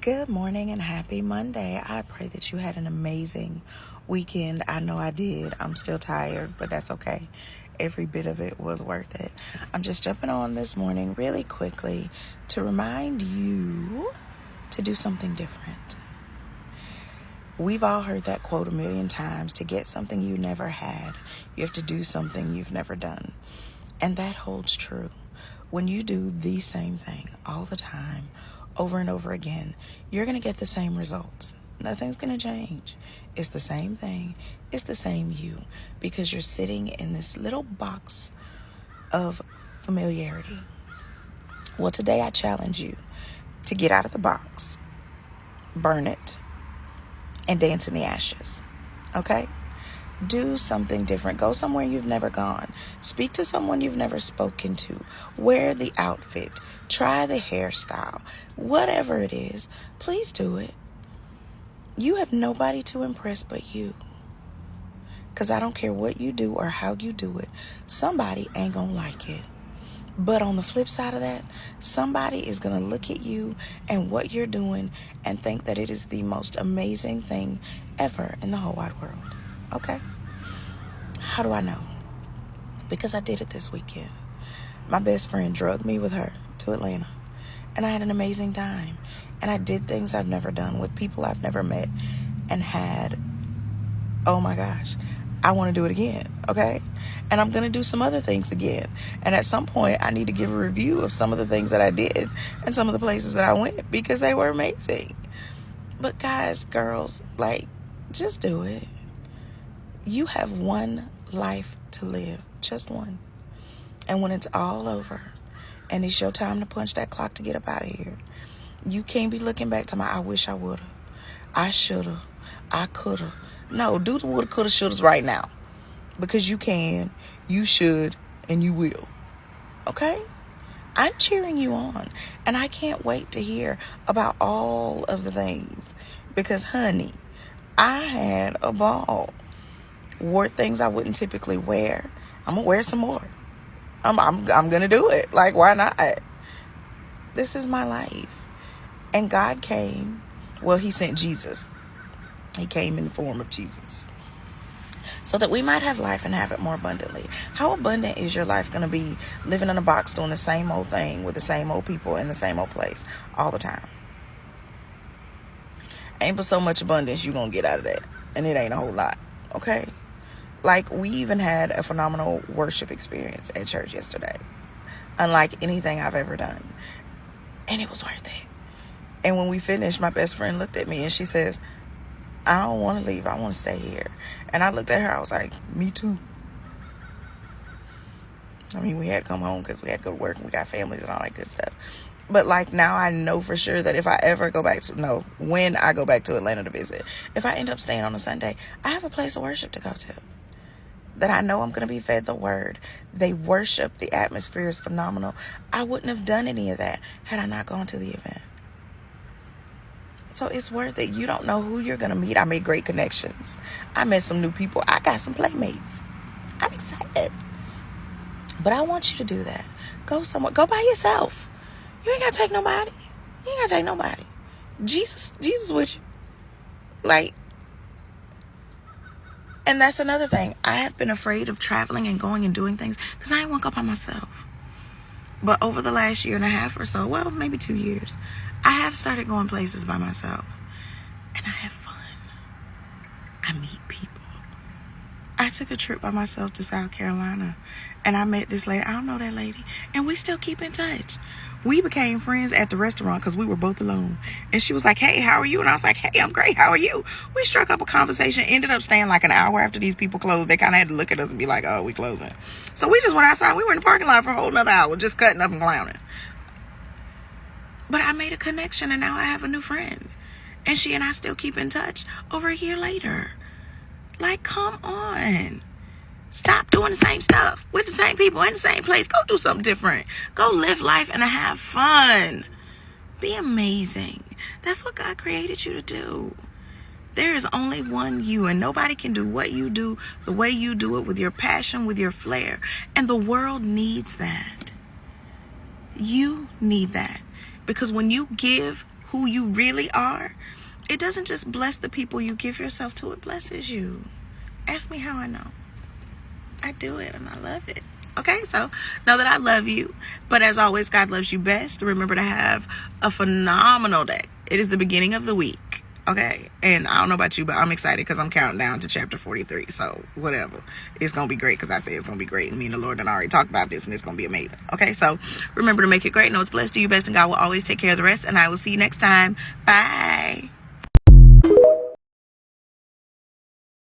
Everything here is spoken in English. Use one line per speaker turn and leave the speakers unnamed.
Good morning and happy Monday. I pray that you had an amazing weekend. I know I did. I'm still tired, but that's okay. Every bit of it was worth it. I'm just jumping on this morning really quickly to remind you to do something different. We've all heard that quote a million times. To get something you never had, you have to do something you've never done. And that holds true. When you do the same thing all the time, over and over again, you're going to get the same results. Nothing's going to change. It's the same thing. It's the same you, because you're sitting in this little box of familiarity. Well, today I challenge you to get out of the box, burn it, and dance in the ashes. Okay? Do something different. Go somewhere you've never gone. Speak to someone you've never spoken to. Wear the outfit. Try the hairstyle. Whatever it is, please do it. You have nobody to impress but you. Because I don't care what you do or how you do it, somebody ain't gonna like it. But on the flip side of that, somebody is going to look at you and what you're doing and think that it is the most amazing thing ever in the whole wide world. Okay? How do I know? Because I did it this weekend. My best friend drugged me with her to Atlanta, and I had an amazing time. And I did things I've never done with people I've never met and had, oh my gosh, I want to do it again, okay? And I'm going to do some other things again. And at some point, I need to give a review of some of the things that I did and some of the places that I went, because they were amazing. But guys, girls, just do it. You have one life to live, just one. And when it's all over and it's your time to punch that clock to get up out of here, you can't be looking back to I wish I would have, I should have, I could have. No, do the woulda, coulda, shouldas right now. Because you can, you should, and you will. Okay? I'm cheering you on. And I can't wait to hear about all of the things. Because, honey, I had a ball. Wore things I wouldn't typically wear. I'm going to wear some more. I'm going to do it. Why not? This is my life. And God came. Well, he sent Jesus. He came in the form of Jesus, so that we might have life and have it more abundantly. How abundant is your life going to be living in a box doing the same old thing with the same old people in the same old place all the time? Ain't but so much abundance you going to get out of that. And it ain't a whole lot. Okay? We even had a phenomenal worship experience at church yesterday. Unlike anything I've ever done. And it was worth it. And when we finished, my best friend looked at me and she says, I don't want to leave. I want to stay here. And I looked at her. I was like, me too. I mean, we had to come home because we had to go to work and we got families and all that good stuff. But now I know for sure that if I ever go back when I go back to Atlanta to visit, if I end up staying on a Sunday, I have a place of worship to go to. That I know I'm going to be fed the word. They worship. The atmosphere is phenomenal. I wouldn't have done any of that had I not gone to the event. So it's worth it. You don't know who you're going to meet. I made great connections. I met some new people. I got some playmates. I'm excited. But I want you to do that. Go somewhere. Go by yourself. You ain't got to take nobody. You ain't got to take nobody. Jesus with you. And that's another thing. I have been afraid of traveling and going and doing things because I ain't want to go by myself. But over the last year and a half or so, well, maybe 2 years, I have started going places by myself. And I have fun. I meet people. I took a trip by myself to South Carolina. And I met this lady. I don't know that lady. And we still keep in touch. We became friends at the restaurant because we were both alone. And she was like, hey, how are you? And I was like, hey, I'm great. How are you? We struck up a conversation. Ended up staying an hour after these people closed. They kind of had to look at us and be like, oh, we closing. So we just went outside. We were in the parking lot for a whole nother hour just cutting up and clowning. But I made a connection and now I have a new friend. And she and I still keep in touch over a year later. Come on. Stop doing the same stuff with the same people in the same place. Go do something different. Go live life and have fun. Be amazing. That's what God created you to do. There is only one you, and nobody can do what you do the way you do it, with your passion, with your flair. And the world needs that. You need that. Because when you give who you really are, it doesn't just bless the people you give yourself to, it blesses you. Ask me how I know. I do it and I love it. Okay, so know that I love you. But as always, God loves you best. Remember to have a phenomenal day. It is the beginning of the week. Okay, and I don't know about you, but I'm excited because I'm counting down to chapter 43. So whatever, it's gonna be great because I say it's gonna be great, and me and the Lord and I already talked about this, and it's gonna be amazing. Okay, so remember to make it great. Know it's blessed. Do your best, and God will always take care of the rest. And I will see you next time. Bye.